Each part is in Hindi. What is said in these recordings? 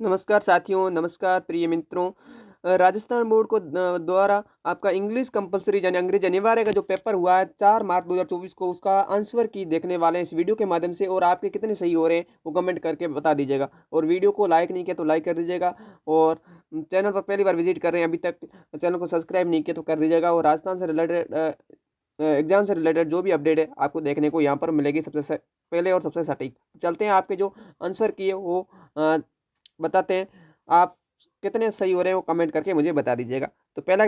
नमस्कार साथियों, नमस्कार प्रिय मित्रों। राजस्थान बोर्ड को द्वारा आपका इंग्लिश कंपल्सरी यानी अंग्रेजी अनिवार्य का जो पेपर हुआ है 4 मार्च 2024 को, उसका आंसर की देखने वाले हैं इस वीडियो के माध्यम से। और आपके कितने सही हो रहे हैं वो कमेंट करके बता दीजिएगा। और वीडियो को लाइक नहीं किया तो लाइक कर दीजिएगा। और चैनल पर पहली बार विजिट कर रहे हैं, अभी तक चैनल को सब्सक्राइब नहीं किया तो कर दीजिएगा। और राजस्थान से रिलेटेड एग्जाम से रिलेटेड जो भी अपडेट है आपको देखने को यहाँ पर मिलेगी सबसे पहले और सबसे सटीक। चलते हैं, आपके जो आंसर किए वो बताते हैं। आप कितने सही हो रहे हैं वो कमेंट करके मुझे बता दीजिएगा। तो पहला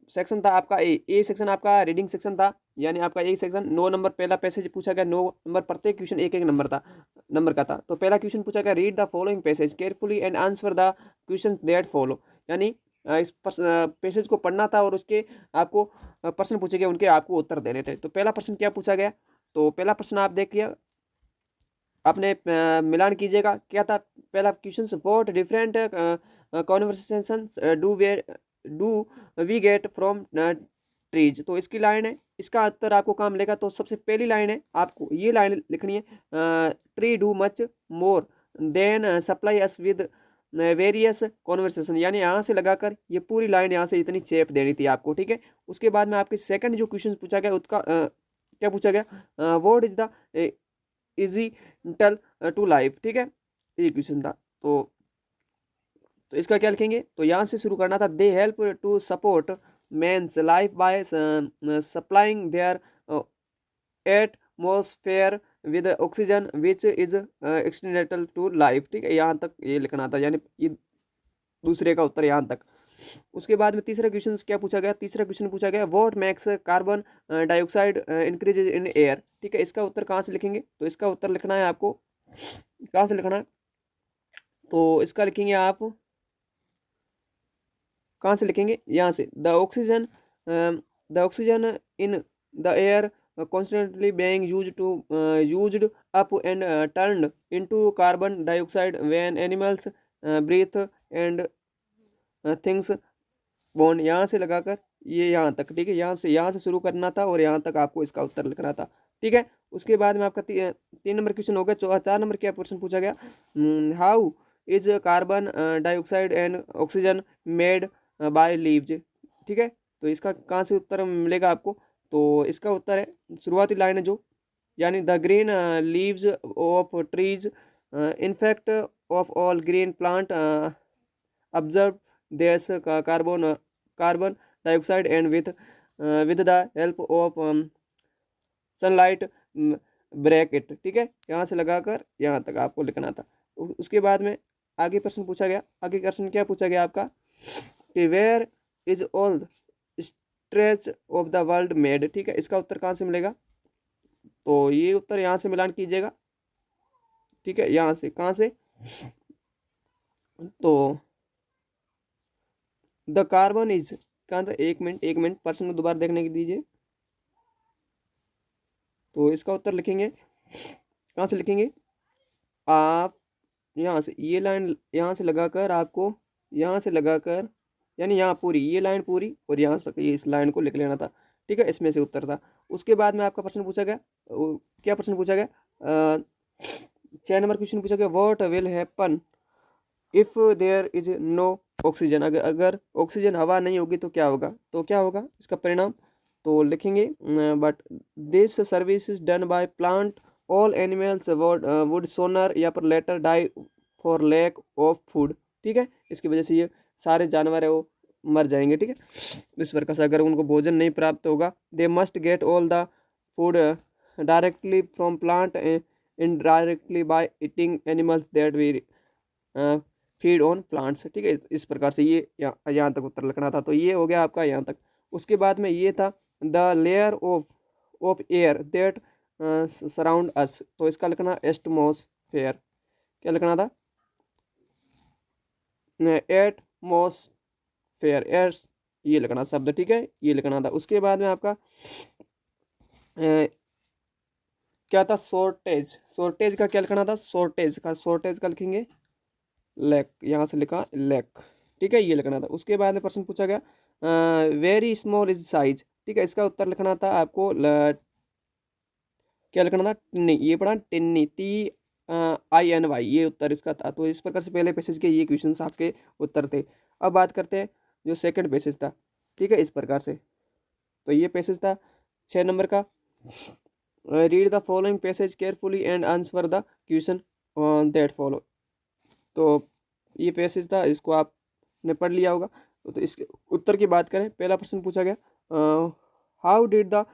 सेक्शन था आपका ए सेक्शन, आपका रीडिंग सेक्शन था। यानी आपका ए सेक्शन 9 नंबर पहला पैसेज पूछा गया। 9 नंबर, प्रत्येक क्वेश्चन एक एक नंबर का था। तो पहला क्वेश्चन पूछा गया, read the following passage carefully and answer the question that follow. यानी इस पैसेज को पढ़ना था और उसके आपको प्रश्न पूछे गए, उनके आपको उत्तर देने थे। तो पहला प्रश्न क्या पूछा गया, तो पहला प्रश्न आप देखिए, आपने मिलान कीजिएगा। क्या था पहला question, what different conversations do we get from trees. तो इसकी लाइन है, इसका उत्तर आपको काम मिलेगा। तो सबसे पहली लाइन है, आपको ये लाइन लिखनी है, tree do much more than supply us with various conversation. यानी यहाँ से लगाकर ये पूरी लाइन यहाँ से इतनी चेप देनी थी आपको, ठीक है। उसके बाद में आपके सेकंड जो क्वेश्चन पूछा गया उसका क्या पूछा गया, व्हाट इज द इजी टल टू लाइफ, ठीक है। ये क्वेश्चन था। तो इसका क्या लिखेंगे, तो यहाँ से शुरू करना था, they help to support man's life by supplying their atmosphere with oxygen which is extendable to life, ठीक है। यहाँ तक ये लिखना था, यानी ये दूसरे का उत्तर यहाँ तक। उसके बाद में तीसरा क्वेश्चन क्या पूछा गया, तीसरा क्वेश्चन पूछा गया, what makes carbon dioxide increase in air, ठीक है। इसका उत्तर कहाँ से लिखेंगे, तो इसका उत्तर लिखना है आपको, कहाँ से लिखना है, तो इसका लिखेंगे आप, कहाँ से लिखेंगे, यहाँ से, the oxygen in the air constantly being used up and turned into carbon dioxide when animals breathe and things bond, यहाँ से लगाकर ये यहाँ तक, ठीक है। यहाँ से शुरू करना था और यहाँ तक आपको इसका उत्तर लिखना था, ठीक है। उसके बाद में आपका 3 नंबर क्वेश्चन हो गया। 4 नंबर क्या क्वेश्चन पूछा गया, how is carbon dioxide and oxygen made by leaves, ठीक है। तो इसका कहाँ से उत्तर मिलेगा आपको, तो इसका उत्तर है शुरुआती लाइन है जो, यानी the green leaves of trees in fact of all green plant observe there's carbon dioxide and with the help of sunlight break it, ठीक है। यहाँ से लगाकर यहाँ तक आपको लिखना था। उसके बाद में आगे प्रश्न पूछा गया, आगे प्रश्न क्या पूछा गया आपका, कि where is all stretch of the world made, ठीक है। इसका उत्तर कहाँ से मिलेगा, तो ये उत्तर यहाँ से मिलान कीजिएगा, ठीक है। यहाँ से कहाँ से, तो द कार्बन इज, कहाँ था, एक मिनट प्रश्न को दोबारा देखने की दीजिए। तो इसका उत्तर लिखेंगे, कहाँ से लिखेंगे आप, यहाँ से ये लाइन यहाँ से लगाकर आपको, यहाँ से लगाकर, यानी यहाँ पूरी ये लाइन पूरी और यहाँ से ये इस लाइन को लिख लेना था, ठीक है। इसमें से उत्तर था। उसके बाद में आपका प्रश्न पूछा गया, क्या प्रश्न पूछा गया, 6 नंबर क्वेश्चन पूछा गया, what will happen if there is no oxygen. अगर ऑक्सीजन हवा नहीं होगी तो क्या होगा, तो क्या होगा इसका परिणाम, तो लिखेंगे, but this service is done by plant all animals would sooner या पर later die for lack of food, ठीक है। इसकी वजह से ये सारे जानवर है वो मर जाएंगे, ठीक है। इस प्रकार से अगर उनको भोजन नहीं प्राप्त होगा, they must get all the food directly from plant indirectly by eating animals that we feed on plants, ठीक है। इस प्रकार से ये यहाँ तक उत्तर लिखना था। तो ये हो गया आपका यहाँ तक। उसके बाद में ये था, the layer of air that surround us. तो इसका लिखना एटमॉस्फेयर, क्या लिखना था, एटमॉस्फेयर, ये लिखना शब्द, ठीक है, ये लिखना था। उसके बाद में आपका क्या था, शॉर्टेज का क्या लिखना था, शॉर्टेज का लिखेंगे लैक, यहाँ से लिखा लैक, ठीक है, ये लिखना था। उसके बाद में प्रश्न पूछा गया, वेरी स्मॉल इज साइज, ठीक है। इसका उत्तर लिखना था आपको क्या लिखना था, टिन्नी, ये पढ़ा टिन्नी, INY, ये उत्तर इसका था। तो इस प्रकार से पहले पैसेज के ये क्वेश्चन आपके उत्तर थे। अब बात करते हैं जो सेकंड पैसेज था, ठीक है, इस प्रकार से। तो ये पैसेज था 6 नंबर का, read the following passage carefully and answer the question that follow. तो ये पैसेज था, इसको आपने पढ़ लिया होगा। तो इसके उत्तर की बात करें, पहला प्रश्न पूछा गया, how did the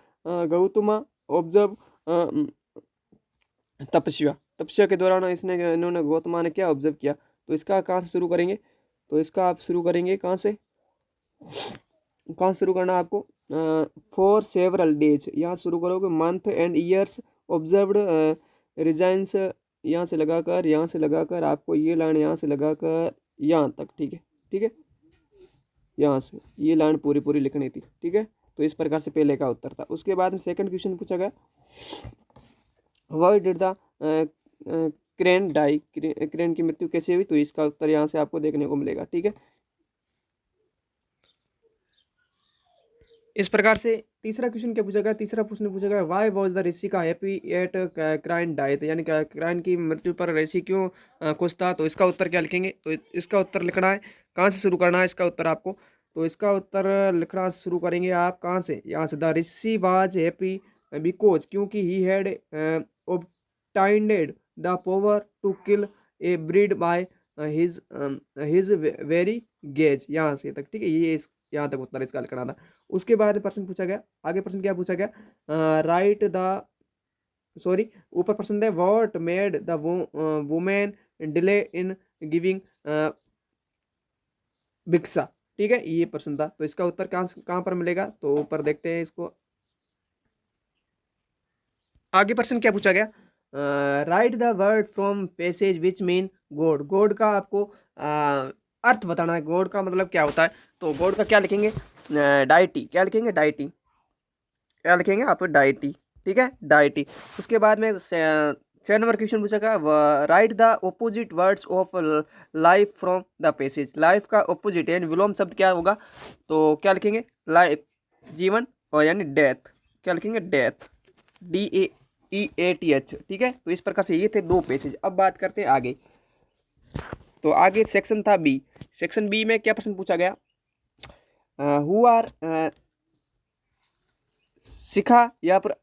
Gautama observe तपस्या। तपस्या के दौरान इन्होंने गौतमा ने क्या ऑब्जर्व किया। तो इसका कहाँ से शुरू करेंगे, तो इसका आप शुरू करेंगे कहाँ से, कहाँ शुरू करना है आपको, फॉर सेवरल डेज, यहाँ शुरू करोगे। Month and years observed resigns, यहाँ से लगाकर आपको ये लाइन यहाँ से लगाकर यहाँ तक, ठीक है, ठीक है, यहाँ से ये लाइन पूरी पूरी लिखनी थी, ठीक है। तो इस प्रकार से पहले का उत्तर था। उसके बाद में सेकंड क्वेश्चन पूछा गया, why did the crane die, crane की मृत्यु कैसे हुई। तो इसका उत्तर यहाँ से आपको देखने को मिलेगा, ठीक है। इस प्रकार से तीसरा क्वेश्चन क्या पूछा गया, तीसरा प्रश्न पूछा गया, व्हाई वाज द ऋषि का हैप्पी एट क्राइन डाइथ, यानी क्राइन की मृत्यु पर ऋषि क्यों खुश था। तो इसका उत्तर क्या लिखेंगे, तो इसका उत्तर लिखना है, कहाँ से शुरू करना है इसका उत्तर आपको। तो इसका उत्तर लिखना शुरू करेंगे आप कहाँ से, यहाँ से। The rishi was happy because, क्योंकि he had obtained the power to kill a breed by his very gaze, यहाँ से तक, ठीक है। ये यहाँ तक उत्तर इसका लिखना था। उसके बाद प्रश्न पूछा गया, आगे प्रश्न क्या पूछा गया, राइट द, सॉरी, ऊपर प्रश्न है, what made the women delay in giving भिक्षा, ठीक है, ये प्रश्न था। तो इसका उत्तर कहाँ पर मिलेगा, तो ऊपर देखते हैं इसको। आगे प्रश्न क्या पूछा गया, right the word from passage which mean God. God का आपको अर्थ बताना है, गॉड का मतलब क्या होता है। तो गॉड का क्या लिखेंगे, डाइटी, क्या लिखेंगे, डाइटी, क्या लिखेंगे आप, डाइटी, ठीक है, डाइटी। उसके बाद में 6 नंबर क्वेश्चन पूछा गया, right the opposite words of life from the passage. Life का ऑपोजिट यानी विलोम शब्द क्या होगा, तो क्या लिखेंगे, लाइफ, जीवन, और यानी डेथ, क्या लिखेंगे, डेथ, DAEATH, ठीक है। तो इस प्रकार से ये थे 2 पैसेज। अब बात करते हैं आगे। तो आगे सेक्शन था बी। सेक्शन बी में क्या प्रश्न पूछा गया, हु आर शिखा या पर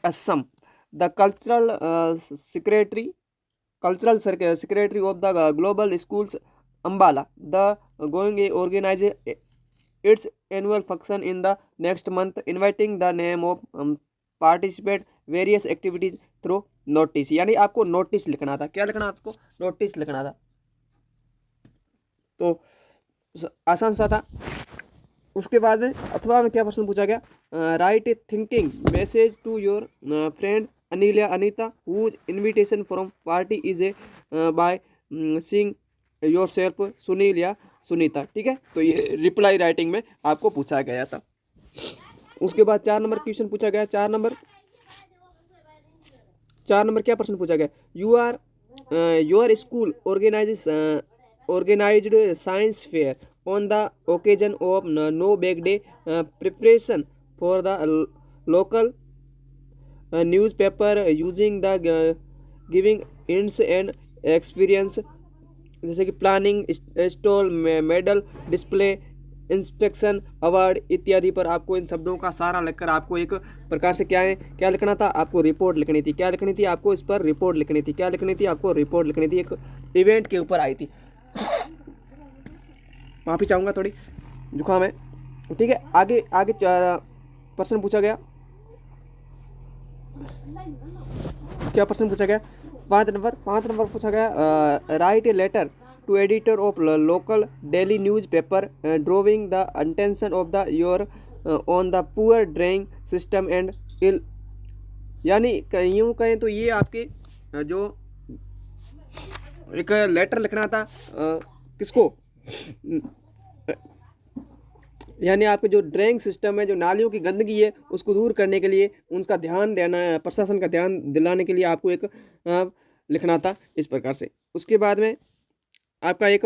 असम the cultural secretary of the global schools Ambala the going a organise its annual function in the next month inviting the name of participate various activities through notice, यानी आपको नोटिस लिखना था, क्या लिखना आपको, नोटिस लिखना था। तो आसान सा था। उसके बाद में अथवा में क्या प्रश्न पूछा गया, write a thinking message to your friend अनिल्या Anita whose invitation from party is a by sing yourself Sunil या सुनीता, ठीक है। तो ये रिप्लाई राइटिंग में आपको पूछा गया था। उसके बाद 4 नंबर क्वेश्चन पूछा गया, 4 नंबर क्या प्रश्न पूछा गया, your school organized science fair on the occasion of no bag day preparation for the local newspaper using the giving hints and experience, जैसे कि planning, stall, medal, display, inspection, award इत्यादि पर आपको इन शब्दों का सारा लिखकर आपको एक प्रकार से क्या लिखना था, आपको रिपोर्ट लिखनी थी, क्या लिखनी थी आपको, इस पर रिपोर्ट लिखनी थी, क्या लिखनी थी आपको, रिपोर्ट लिखनी थी, एक इवेंट के ऊपर आई थी। माफ़ी चाहूँगा, थोड़ी जुकाम है, ठीक है। आगे आगे प्रश्न पूछा गया, क्या प्रश्न पूछा गया, 5 नंबर पूछा गया, write a letter to editor of local daily newspaper drawing the attention of the your on the poor drainage system and ill, यानी यूँ कहें तो ये आपके जो एक लेटर लिखना था किसको, यानी आपके जो ड्रेनिंग सिस्टम है, जो नालियों की गंदगी है उसको दूर करने के लिए उनका ध्यान देना, प्रशासन का ध्यान दिलाने के लिए आपको एक लिखना था, इस प्रकार से। उसके बाद में आपका एक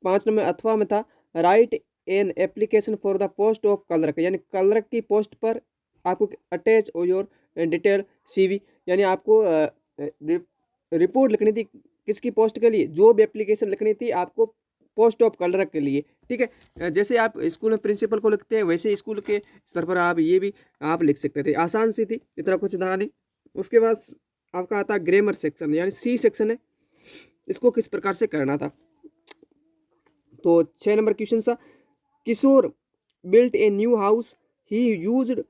5 नंबर अथवा में था, right an application for the post of clerk, यानी क्लर्क की पोस्ट पर आपको अटैच योर डिटेल CV, यानी आपको रिपोर्ट लिखनी थी किसकी पोस्ट के लिए, जॉब एप्लीकेशन लिखनी थी आपको पोस्ट ऑफ कलरक के लिए, ठीक है। जैसे आप स्कूल में प्रिंसिपल को लिखते हैं वैसे स्कूल के स्तर पर आप ये भी आप लिख सकते थे। आसान सी थी, इतना कुछ था नहीं। उसके बाद आपका आता है ग्रामर सेक्शन, यानी सी सेक्शन है, इसको किस प्रकार से करना था। तो 6 नंबर क्वेश्चन था, Kishore built a new house, he used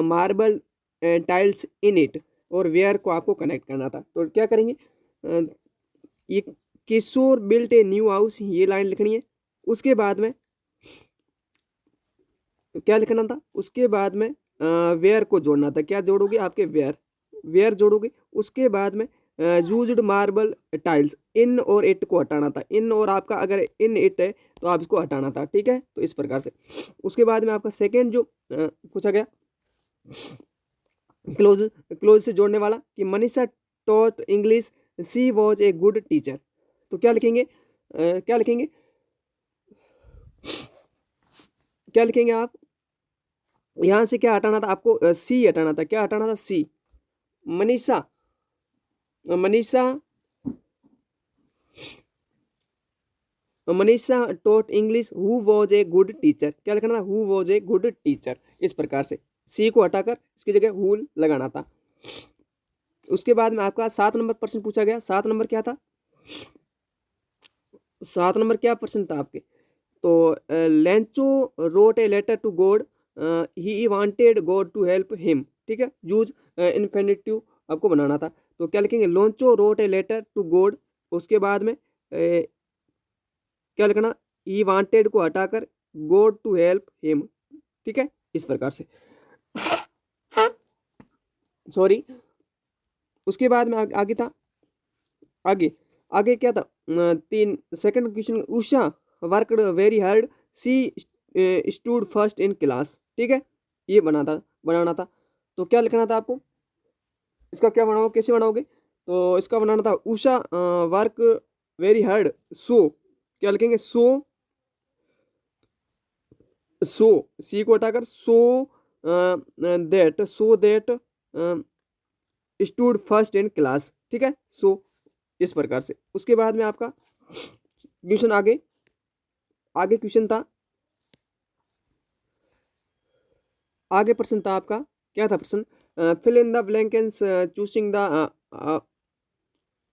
marble tiles in it, और वेयर को आपको कनेक्ट करना था। तो क्या करेंगे, ये Kishore built a new house, ये लाइन लिखनी है। उसके बाद में क्या लिखना था, उसके बाद में वेयर को जोड़ना था। क्या जोड़ोगे, आपके वेयर, वेयर जोड़ोगे। उसके बाद में यूज्ड मार्बल टाइल्स, इन और इट को हटाना था। इन और आपका अगर इन इट है तो आप इसको हटाना था, ठीक है। तो इस प्रकार से उसके बाद में आपका सेकेंड जो पूछा गया क्लोज, क्लोज से जोड़ने वाला, कि Manisha taught English, she was a good teacher. तो क्या लिखेंगे, क्या लिखेंगे, क्या लिखेंगे आप, यहां से क्या हटाना था आपको, सी हटाना था। क्या हटाना था, C. Manisha, Manisha, Manisha taught English, who was a good teacher. क्या लिखना था, who was a good teacher. इस प्रकार से सी को हटाकर इसकी जगह हु लगाना था। उसके बाद में आपका 7 नंबर प्रश्न पूछा गया। 7 नंबर क्या था, 7 नंबर क्या प्रश्न था आपके, तो Lencho wrote a letter to God, he wanted God to help him, ठीक है। यूज इन्फिनिटिव आपको बनाना था। तो क्या लिखेंगे, Lencho wrote a letter to God. उसके बाद में क्या लिखना, ही वांटेड को हटाकर गॉड टू हेल्प हिम, ठीक है। इस प्रकार से सॉरी। उसके बाद में आगे था, आगे आगे क्या था, 3 second question, Usha worked very hard, C stood first in class, ठीक है। ये बनाना था। तो क्या लिखना था आपको, इसका क्या बनाओगे, कैसे बनाओगे, तो इसका बनाना था उषा वर्क वेरी हार्ड, सो क्या लिखेंगे, सो, सो सी को हटाकर so that, so that stood first in class, ठीक है। सो इस प्रकार से उसके बाद में आपका क्वेश्चन आगे, आगे क्वेश्चन था, आगे प्रश्न था आपका, क्या था प्रश्न, fill in the blanks choosing the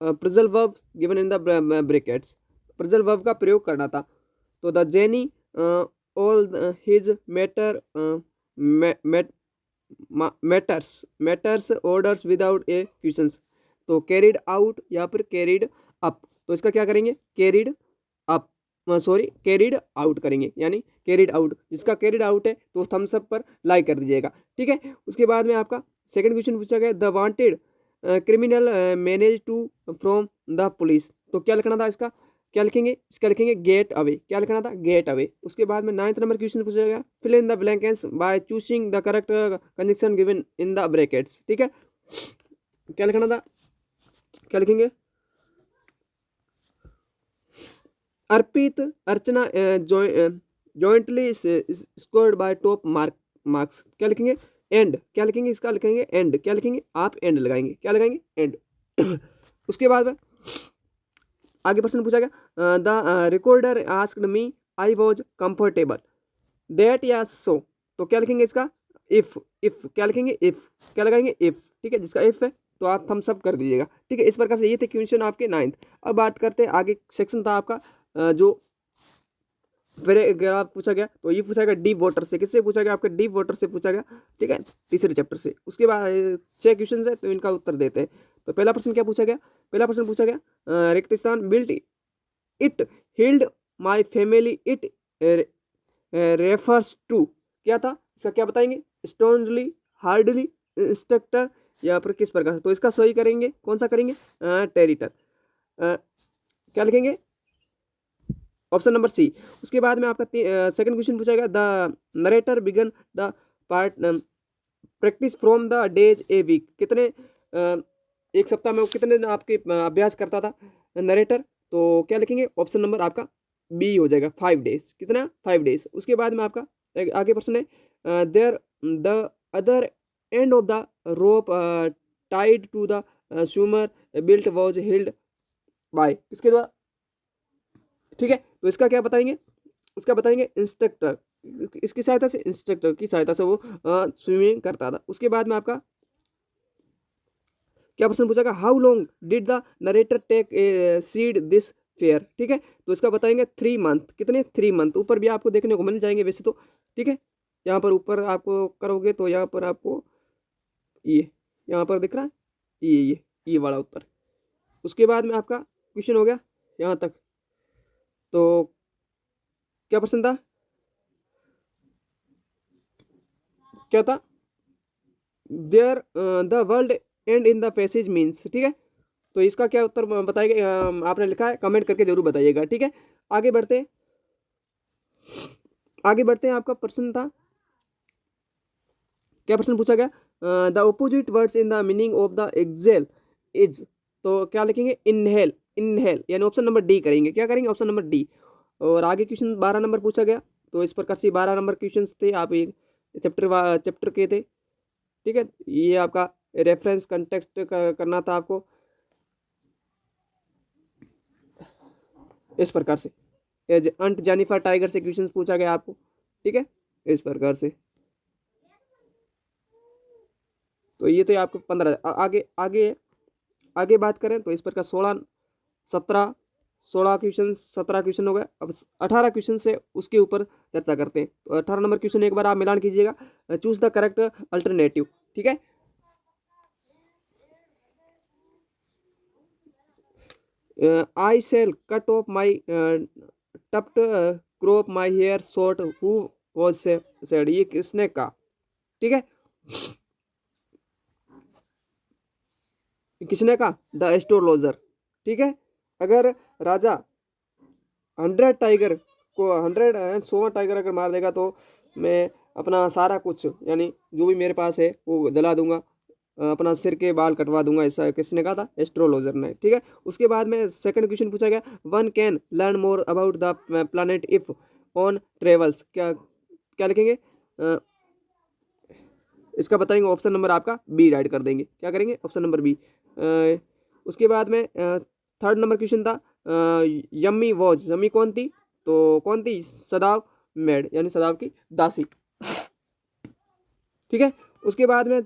phrasal verb given in the brackets. Phrasal verb का प्रयोग करना था। तो the genie all his matter matters orders without a questions. तो कैरिड आउट या फिर कैरिड अप। तो इसका क्या करेंगे, carried up, sorry carried out करेंगे, यानी कैरिड आउट। जिसका कैरिड आउट है तो थम्स अप पर लाइक कर दीजिएगा, ठीक है। उसके बाद में आपका सेकंड क्वेश्चन पूछा गया, the wanted criminal manage to from the police. तो क्या लिखना था इसका, क्या लिखेंगे, इसका लिखेंगे गेट अवे। क्या लिखना था, गेट अवे। उसके बाद में 9th नंबर क्वेश्चन पूछा गया, fill in the blanks by choosing the correct conjunction given in the brackets, ठीक है। क्या लिखना था, क्या लिखेंगे, Arpit Archana jointly scored by top marks. क्या लिखेंगे, एंड। क्या लिखेंगे, इसका लिखेंगे एंड। क्या लिखेंगे आप, एंड लगाएंगे। क्या लगाएंगे, एंड। उसके बाद में आगे प्रश्न पूछा गया, the recorder asked me, I was comfortable that या सो। तो क्या लिखेंगे इसका, इफ। इफ क्या लिखेंगे, इफ। क्या लगाएंगे, इफ, ठीक है। जिसका इफ है तो आप थम्स अप कर दीजिएगा, ठीक है। इस प्रकार से ये थे क्वेश्चन आपके 9th। अब बात करते हैं आगे सेक्शन था आपका जो पैराग्राफ पूछा गया। तो ये पूछा गया डीप वाटर से। किससे पूछा गया, आपके डीप वाटर से पूछा गया, ठीक है, तीसरे चैप्टर से। उसके बाद 6 क्वेश्चन है तो इनका उत्तर देते हैं। तो पहला प्रश्न क्या पूछा गया, पहला प्रश्न पूछा गया, रेगिस्तान built it healed my family, it refers to. क्या था, इसका क्या बताएंगे, स्टोनली, हार्डली, इंस्ट्रक्टर, या फिर किस प्रकार से। तो इसका सही करेंगे, कौन सा करेंगे, टेरिटर। क्या लिखेंगे, ऑप्शन नंबर सी। उसके बाद में आपका सेकंड क्वेश्चन पूछा गया, the narrator began the part practice from the days a week. कितने एक सप्ताह में वो कितने दिन आपके अभ्यास करता था नरेटर। तो क्या लिखेंगे, ऑप्शन नंबर आपका बी हो जाएगा, 5 डेज। कितना, 5 डेज। उसके बाद में आपका आगे प्रश्न है, there the other end of the rope tied to the swimmer built was held by, किसके द्वारा? ठीक है, तो इसका क्या बताएंगे? इसका बताएंगे इंस्ट्रक्टर, इसकी सहायता से, इंस्ट्रक्टर की सहायता से वो स्विमिंग करता था। उसके बाद में आपका क्या प्रश्न पूछा गया? How long did the narrator take seed this fair? ठीक है, तो इसका बताएंगे 3 मंथ, कितने? 3 मंथ। ऊपर भी आपको देखने को मिल जाएंगे वैसे तो, ठीक है, यहाँ पर ऊपर आपको करोगे तो यहाँ पर आपको ये यहाँ पर दिख रहा है, ये वाला उत्तर। उसके बाद में आपका क्वेश्चन हो गया यहाँ तक। तो क्या प्रश्न था? क्या था? There the world end in the passage means, ठीक है, तो इसका क्या उत्तर बताइएगा? आपने लिखा है, कमेंट करके जरूर बताइएगा, ठीक है। आगे बढ़ते हैं, आगे बढ़ते हैं। आपका प्रश्न था, क्या प्रश्न पूछा गया? The opposite words in the meaning of the exhale is, तो क्या लिखेंगे? इनहेल, इनहेल, यानी ऑप्शन नंबर डी करेंगे। क्या करेंगे? Option number D. और आगे क्वेश्चन 12 नंबर पूछा गया, तो इस प्रकार से 12 नंबर क्वेश्चन थे, आप एक चैप्टर के थे, ठीक है। ये आपका रेफरेंस कंटेक्स्ट करना था आपको इस प्रकार से। अंट जानिफर टाइगर से क्वेश्चन पूछा गया आपको, ठीक है, इस प्रकार से। तो ये तो आपको 15। आगे आगे आगे बात करें तो इस प्रकार 16 क्वेश्चन, 17 क्वेश्चन हो गए। अब 18 क्वेश्चन से उसके ऊपर चर्चा करते हैं। तो 18 नंबर क्वेश्चन एक बार आप मिलान कीजिएगा। चूज द करेक्ट अल्टरनेटिव, ठीक है। I shall cut off my tapped crop my hair short who was said, ये किसने कहा? ठीक है, किसने कहा? द एस्ट्रोलॉजर, ठीक है। अगर राजा 100 टाइगर को 100 टाइगर अगर मार देगा तो मैं अपना सारा कुछ, यानी जो भी मेरे पास है वो जला दूंगा, अपना सिर के बाल कटवा दूंगा, ऐसा किसने कहा था? एस्ट्रोलॉजर ने, ठीक है। उसके बाद में सेकंड क्वेश्चन पूछा गया, one can learn more about the planet if on travels, क्या क्या लिखेंगे? इसका बताएंगे ऑप्शन नंबर आपका बी राइट कर देंगे। क्या करेंगे? Option number B. उसके बाद में थर्ड नंबर क्वेश्चन था, यम्मी वॉज, यम्मी कौन थी? तो कौन थी? सदाव मेड, यानी सदाव की दासी, ठीक है। उसके बाद में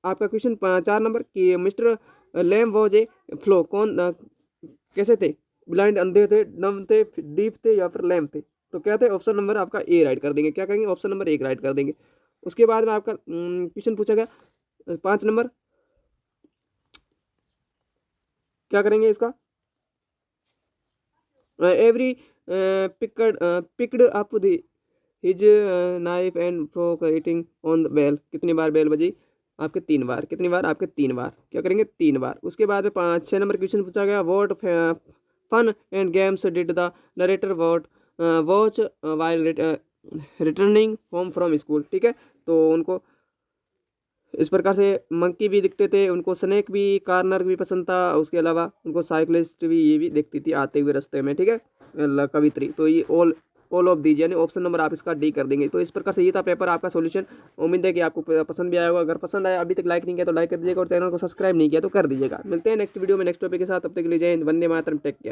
आपका क्वेश्चन 4 नंबर कि Mr Lamb was a flow, कौन कैसे थे? ब्लाइंड, अंधे थे, नम थे, डीप थे, या फिर लैम थे? तो क्या थे? ऑप्शन नंबर आपका ए राइट कर देंगे। क्या करेंगे? ऑप्शन नंबर 1 राइट कर देंगे। उसके बाद में आपका क्वेश्चन पूछा गया 5 नंबर, क्या करेंगे इसका? Every picked up his knife and fork eating on the bell, कितनी बार बेल बजी? आपके 3 बार। कितनी बार? आपके 3 बार। क्या करेंगे? 3 बार। उसके बाद में 6 नंबर क्वेश्चन पूछा गया, what fun and games did the narrator watch while returning home from school, ठीक है। तो उनको इस प्रकार से मंकी भी दिखते थे, उनको स्नेक भी, कार्नर भी पसंद था, उसके अलावा उनको साइकिलिस्ट भी, ये भी दिखती थी आते हुए रास्ते में, ठीक है, कवित्री। तो ये ऑल ऑफ दीज, यानी ऑप्शन नंबर आप इसका डी कर देंगे। तो इस प्रकार से ये था पेपर आपका सॉल्यूशन। उम्मीद है कि आपको पसंद भी आया होगा। अगर पसंद आया, अभी तक लाइक नहीं किया तो लाइक कर दीजिएगा, और चैनल को सब्सक्राइब नहीं किया तो कर दीजिएगा। मिलते हैं नेक्स्ट वीडियो में नेक्स्ट टॉपिक के साथ। तब तक के लिए जय हिंद, वंदे मातरम, टेक केयर।